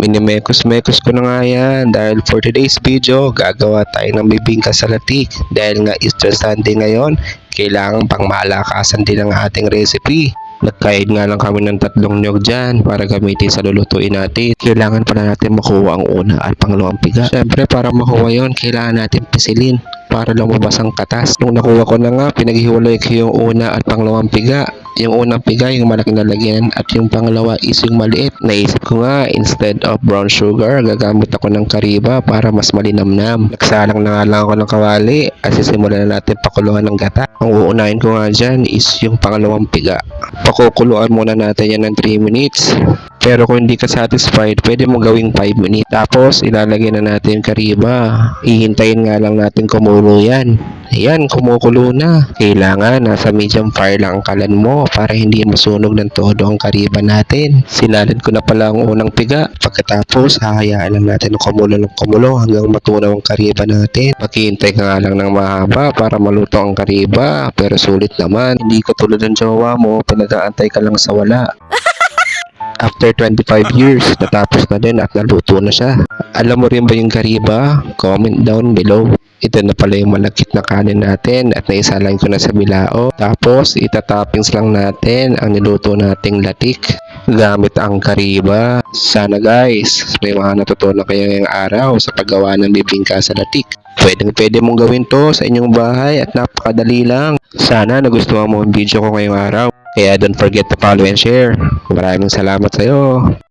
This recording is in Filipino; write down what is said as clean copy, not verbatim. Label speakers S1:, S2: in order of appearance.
S1: Minimekos-mekos ko na nga yan dahil for today's video, gagawa tayo ng bibingka sa latik. Dahil nga Easter Sunday ngayon, kailangan pang malakasan din ang ating recipe. Nagkaid nga lang kami ng 3 nyog dyan para gamitin sa lulutuin natin. Kailangan pala natin makuha ang una at pangalawang piga. Siyempre para makuha yon, kailangan natin pisilin para lumabas ang katas. Nung nakuha ko na nga, pinaghiwalay ko yung una at pangalawang piga. Yung unang piga, yung malaking lalagyan, at yung pangalawa is yung maliit. Naisip ko nga, instead of brown sugar, gagamit ako ng kariba para mas malinamnam. Nagsalang na nga lang ako ng kawali at sisimulan na natin pakuluan ng gata. Ang uunahin ko nga dyan is yung pangalawang piga. Pakukuluan muna natin yan ng 3 minutes. Pero kung hindi ka satisfied, pwede mo gawing 5 minutes. Tapos, ilalagay na natin yung kariba. Ihintayin nga lang natin kumulo yan. Ayan, kumukulo na. Kailangan nasa medium fire lang ang kalan mo para hindi masunog ng todo ang kariba natin. Sinalad ko na pala ang unang piga. Pagkatapos, hahayaan lang natin kumulo ng kumulo hanggang matunaw ang kariba natin. Maghihintay ka nga lang ng mahaba para maluto ang kariba. Pero sulit naman. Hindi ka tulad ng jowa mo, pinag-aantay ka lang sa wala. After 25 years, natapos na din at naluto na siya. Alam mo rin ba yung kariba? Comment down below. Ito na pala yung malagkit na kanin natin at naisalang ko na sa bilao. Tapos, itatoppings lang natin ang niluto nating latik gamit ang kariba. Sana guys, may mga natutunan kayo ngayong araw sa paggawa ng bibingka sa latik. Pwede mong gawin to sa inyong bahay at napakadali lang. Sana nagustuhan mo ang video ko ngayong araw. Kaya don't forget to follow and share. Maraming salamat sa iyo.